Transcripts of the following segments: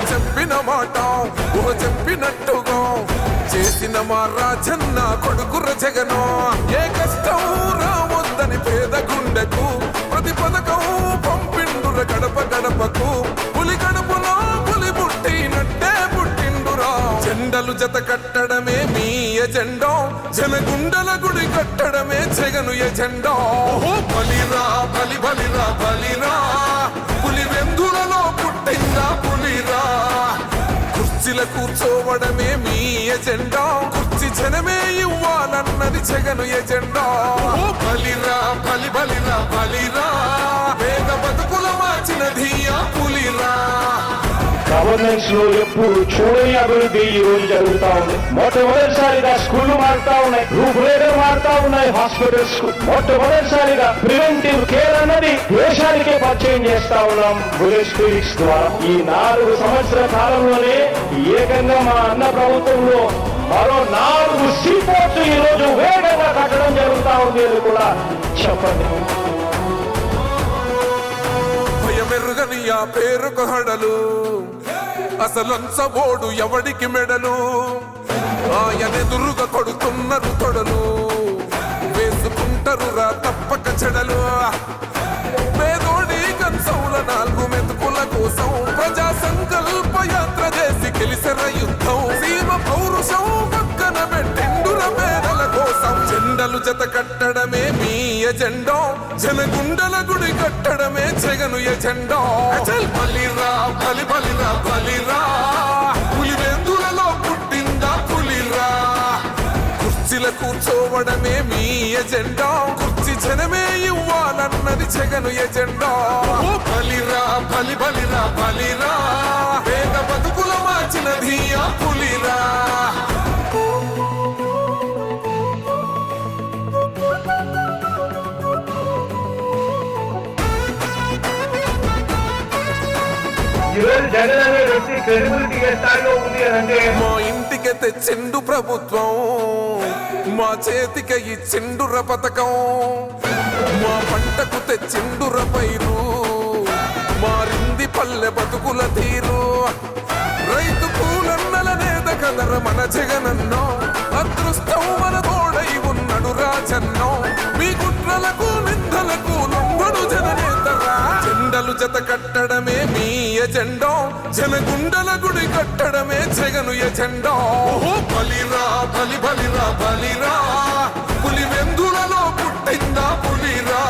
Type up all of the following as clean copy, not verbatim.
చెప్పిన మాట చెప్పినట్టుగా చేసిన మా రాజన్న కొడుకుర జగను. ఏ కష్టం రావద్దని పేద గుండెకు ప్రతి పథకం పంపిండుర గడప గడపకు. పులి గడపలో పులి పుట్టినట్టే పుట్టిండురా. జెండలు జత కట్టడమే మీ ఎజెండా, జనగుండల గుడి కట్టడమే జగను ఎజెండా. బలిరా బలి బలిరా బలిరా, పులి వెందులలో పుట్టిందా పులిరా. కుర్చీల కూర్చోవడమే మీ ఎజెండా, కుర్చీ జనమే ఇవ్వాలన్నది జగను ఎజెండా. బలిరా బలి బలిరా బలిరా, పేద బతుకుల మార్చినది ఆ పులిరా. గవర్నెన్స్ లో ఎప్పుడు చూడని అభివృద్ధి ఈ రోజు జరుగుతా ఉంది. మొట్టమొదటిసారిగా స్కూళ్లు మారుతా ఉన్నాయి, రూపురేఖలు మారుతా ఉన్నాయి. హాస్పిటల్స్ కు మొట్టమొదటిసారిగా ప్రివెంటివ్ కేర్ అన్నది దేశానికే పరిచయం చేస్తా ఉన్నాం బుల్లెట్ క్లినిక్స్ ద్వారా. ఈ 4 సంవత్సరాల కాలంలోనే ఏకంగా మా అన్న ప్రభుత్వంలో మరో 4 సీపోర్ట్స్ ఈ రోజు వేగంగా కట్టడం జరుగుతా ఉంది అని కూడా చెప్పండి. భయమెరుగని ఆ పేరుకు హడలు, అసలంచబోడు ఎవడికి మెడలు. ఆయనెదురుగా కొడుతున్నారు తొడలు, వేసుకుంటారు రా తప్పక చెడలు. పేదోడి కంచౌల 4 మెతుకుల కోసం ప్రజా సంకల్ప యాత్ర చేసి గెలిసిన యుద్ధం. సీమ పౌరుషం పక్కన పెట్టిండుర పేదల కోసం. జెండలు జత కట్టడమే మీ ఎజెండా, జనగుండల గుడి కట్టడమే జగను ఎజెండా. బలిరా బలి బలిరా బలిరా, పులి వెందులలో పుట్టిందా పులిరా. కుర్చీల కూర్చోవడమే మీ ఎజెండా, కుర్చీ జనమే ఇవ్వాలన్నది జగను ఎజెండా. బలిరా బలి బలిరా బలిరా, పేద బతుకుల మార్చినది ఆ పులిరా. జగన్ అనే వ్యక్తి క్రెడిబిలిటీ ఏ స్థాయిలో ఉంది అంటే మా ఇంటికి తెచ్చిండు ప్రభుత్వం, మా చేతికి ఇచ్చిండుర పథకం. మా పంటకు తెచ్చిండుర పైరు, మారింది పల్లె బతుకుల తీరు. రైతు పూలన్నల నేత కదర మన జగనన్నో, అదృష్టం మన తోడై ఉన్నడు రాజన్నో. మీ కుట్రలకు నిందలకు లొంగడు జననేతరా. జెండలు జత కట్టడమే మీ ఎజెండా, జనగుండల గుడి కట్టడమే జగను ఎజెండా. బలిరా బలి బలిరా బలిరా, పులి వెందులలో పుట్టిందా పులిరా.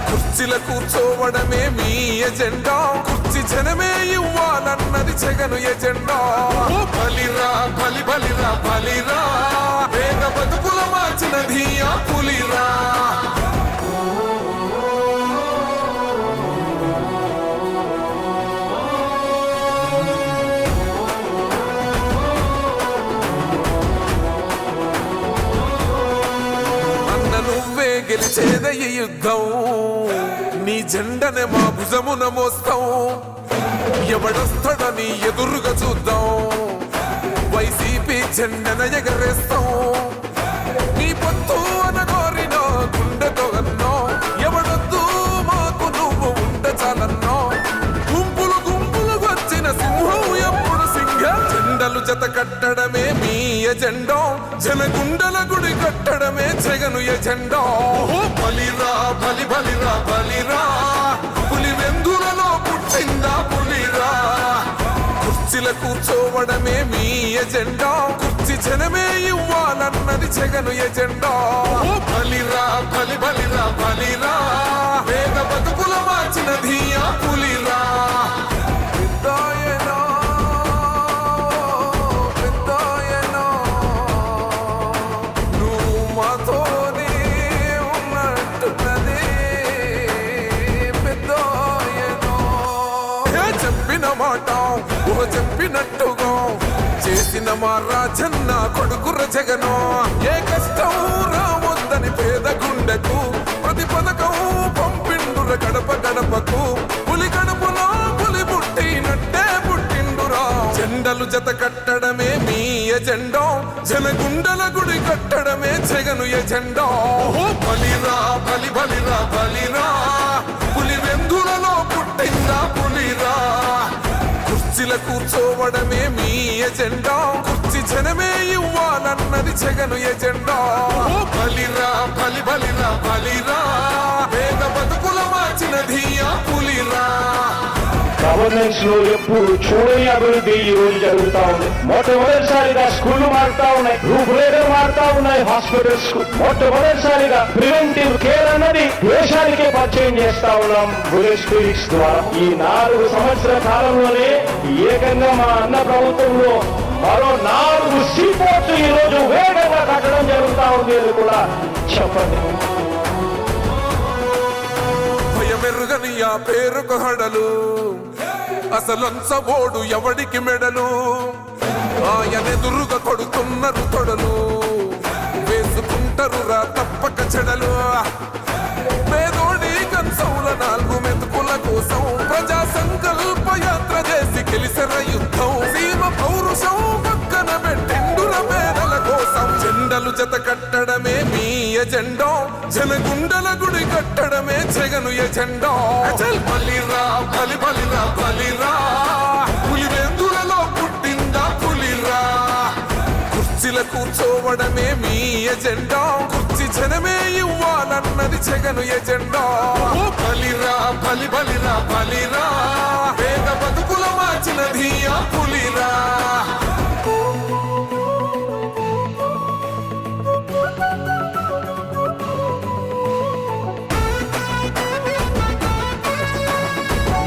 కుర్చీల కూర్చోవడమే మీ ఎజెండా, కుర్చీ జనమే ఇవ్వాలన్నది జగను ఎజెండా. బలిరా బలి బలిరా బలిరా, పేద బతుకుల మార్చినది ఆ పులిరా. గెలిచేద ఈ యుద్ధం, నీ జెండనే మా భుజమున మోస్తాం. ఎవడొస్తాడని ఎదురుగా చూద్దాం, వైసీపీ జెండన ఎగరేస్తాం. నీ పొత్తు అనగోరిన గుండెతో అన్నో, ఎవడొద్దు మాకు నువ్వు ఉండ చాలన్నో. గుంపులు గుంపులు వచ్చిన సింహం ఎప్పుడు సింహం. జెండలు జత కట్టడమే మీ ఎజెండా, జనగుండల గుడి కట్టడమే జగను ఎజెండా. బలిరా బలి బలిరా బలిరా, పులి వెందులలో పుట్టిందా పులిరా. కుర్చీల కూర్చోవడమే మీ ఎజెండా, కుర్చీ జనమే ఇవ్వాలన్నది జగను ఎజెండా. బలిరా బలి బలిరా బలిరా, పేద బతుకుల మార్చినది ఆ పులిరా. మాట చెప్పినట్టుగా చేసిన మా రాజన్న కొడుకుర జగను. ఏ కష్టం రావద్దని పేద గుండెకు ప్రతి పథకం పంపిండుర గడప గడపకు. పులి గడపలో పులి పుట్టినట్టే పుట్టిండురా. జెండలు జత కట్టడమే మీ ఎజెండా, జనగుండల గుడి కట్టడమే జగను ఎజెండా. బలిరా బలి బలిరా బలిరా, పులి వెందులలో పుట్టిందా పులిరా. కుర్చీల కూర్చోవడమే మీ ఎజెండా, కుర్చీ జనమే ఇవ్వాలన్నది జగను ఎజెండా. బలిరా బలి బలిరా బలిరా, పేద బతుకుల మార్చినది ఆ పులిరా. గవర్నెన్స్ లో ఎప్పుడు చూడని అభివృద్ధి ఈ రోజు జరుగుతా ఉంది. మొట్టమొదటిసారిగా స్కూళ్లు మారుతా ఉన్నాయి, రూపురేఖలు మారుతా ఉన్నాయి, హాస్పిటల్స్ కు మొట్టమొదటిసారిగా ప్రివెంటివ్ కేర్ అన్నది దేశానికే పరిచయం చేస్తా ఉన్నాం బుల్లెట్ క్లినిక్స్ ద్వారా. ఈ 4 సంవత్సరాల కాలంలోనే ఏకంగా మా అన్న ప్రభుత్వంలో మరో 4 సీపోర్ట్స్ ఈ రోజు వేగంగా కట్టడం జరుగుతా ఉంది అని కూడా చెప్పండి. భయమెరుగని ఆ పేరుకు హడలు, అసలంచబోడు ఎవడికి మెడలు, ఆయనెదురుగా కొడుతున్నారు తొడలు, వేసుకుంటారు రా తప్పక చెడలు. పేదోడి కంచౌల 4 మెతుకుల కోసం ప్రజా సంకల్ప యాత్ర చేసి గెలిసెర యుద్ధం. సీమ పౌరుషం పక్కన పెట్టిండుర పేదల కోసం. జెండలు జత కట్టడమే మీ ఎజెండా, జనగుండల గుడి కట్టడమే జగను ఎజెండా. బలిరా బలి బలిరా బలిరా, పులివెందులలో పుట్టిందా పులిరా. కుర్చీల కూర్చోవడమే మీ ఎజెండా, కుర్చీ జనమే ఇవ్వాలన్నది జగను ఎజెండా. బలిరా బలి బలిరా బలిరా, పేద బతుకుల మార్చినది ఆ పులిరా.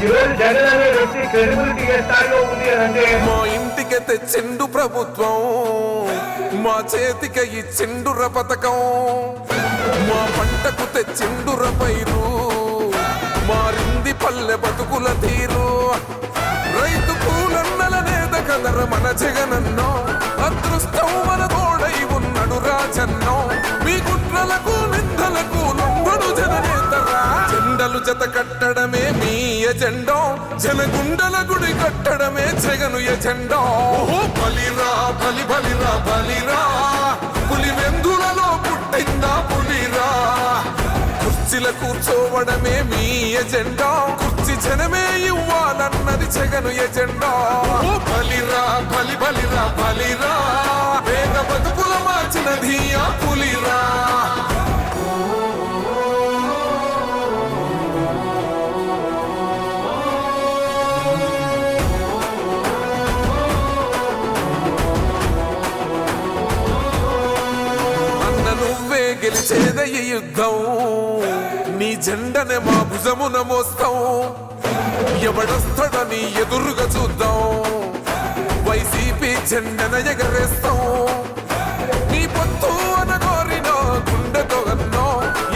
ఈరోజు జగన్ అనే వ్యక్తి క్రెడిబిలిటీ ఏ స్థాయిలో ఉంది అని అంటే, మా ఇంటికి తెచ్చిండు ప్రభుత్వం, మా చేతికి ఇచ్చిండుర పథకం, మా పంటకు తెచ్చిండుర పైరు, మారింది పల్లె బతుకుల తీరు. రైతు కూలన్నల నేత కదర మన జగనన్నో, అదృష్టం మన తోడై ఉన్నడు రాజన్నో. మీ కుట్రలకు నిందలకు లొంగడు జననేతరా. జెండలు జత కట్టడమే మీ ఎజెండా, జనగుండల గుడి కట్టడమే జగను ఎజెండా. బలిరా బలి బలిరా బలిరా, పులివెందులలో పుట్టిందా పులిరా. కుర్చీల కూర్చోవడమే మీ ఎజెండా, కుర్చీ జనమే ఇవ్వాలన్నది జగను ఎజెండా. బలిరా బలి బలిరా బలిరా, పేద బతుకుల మార్చినది ఆ పులిరా. గెలిచేద ఈ యుద్ధం, నీ జెండనే మా భుజమున మోస్తాం. ఎవడొస్తాడని ఎదురుగా చూద్దాం, వైసీపీ జెండన ఎగరేస్తాం. నీ పొత్తు అనగోరినో గుండెతో అన్నో,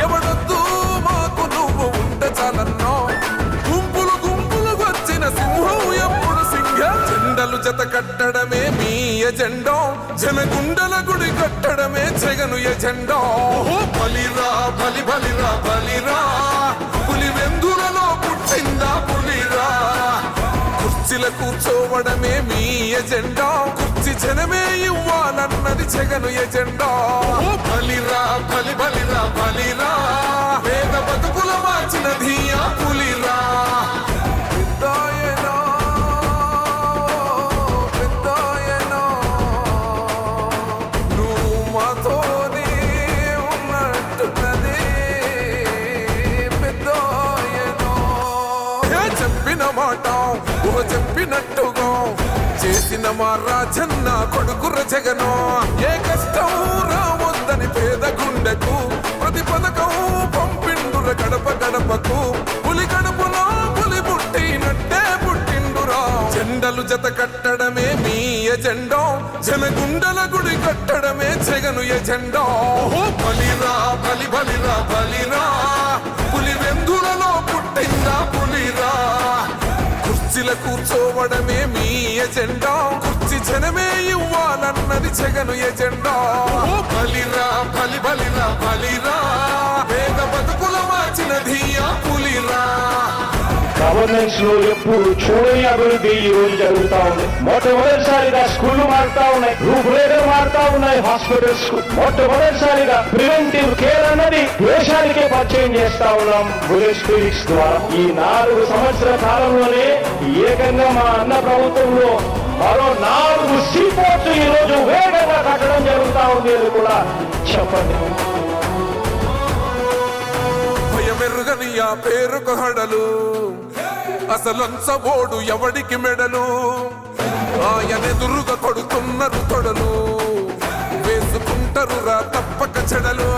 ఎవడొద్దు మాకు నువ్వు ఉండ చాలన్నో. గుంపులు గుంపులు వచ్చిన సింహం ఎప్పుడు సింహం. జెండలు జత కట్టడమే మీ ఎజెండా, జనగుండల గుడి కట్టడమే జగను ఎజెండా. బలిరా బలి బలిరా బలిరా, పులివెందులలో పుట్టిందా పులిరా. కుర్చీల కూర్చోవడమే మీ ఎజెండా, కుర్చీ జనమే ఇవ్వాలన్నది జగను ఎజెండా. బలిరా బలి బలిరా బలిరా, పేద బతుకుల మార్చినది ఆ పులిరా. చెప్పినట్టుగా చేసిన మా రాజన్న కొడుకుర జగను. ఏ కష్టం రావద్దని పేద గుండెకు, ప్రతి పథకం పంపిండుర గడప గడపకు. పులి గడపలో పులి పుట్టినట్టే పుట్టిండురా. జెండలు జత కట్టడమే మీ ఎజెండా, జనగుండల గుడి కట్టడమే జగను ఎజెండా. బలిరా బలి బలిరా బలిరా, పులివెందులలో పుట్టిందా పులిరా. కుర్చీల కూర్చోవడమే మీ ఎజెండా, కుర్చీ జనమే ఇవ్వాలన్నది జగను ఎజెండా. బలిరా బలి బలిరా బలిరా, పేద బతుకుల మార్చినది ఆ పులిరా. గవర్నెన్స్ లో ఎప్పుడు చూడని అభివృద్ధి ఈ రోజు జరుగుతా ఉంది. మొట్టమొదటిసారిగా స్కూళ్లు మారుతా ఉన్నాయి, రూపురేఖలు మారుతా ఉన్నాయి. హాస్పిటల్స్ మొట్టమొదటిసారిగా ప్రివెంటివ్ కేర్ అన్నది దేశానికే పరిచయం చేస్తా ఉన్నాం విలేజ్ క్లినిక్స్ ద్వారా. ఈ 4 సంవత్సరాల కాలంలోనే ఏకంగా మా అన్న ప్రభుత్వంలో మరో 4 సీపోర్ట్స్ ఈ రోజు వేగంగా కట్టడం జరుగుతా ఉంది అని కూడా చెప్పండి. భయమెరుగని ఆ పేరుకు హడలు, అసలంచబోడు ఎవడికి మెడలు, ఆయనెదురుగా కొడుతున్నారు తొడలు, వేసుకుంటారు రా తప్పక చెడలు.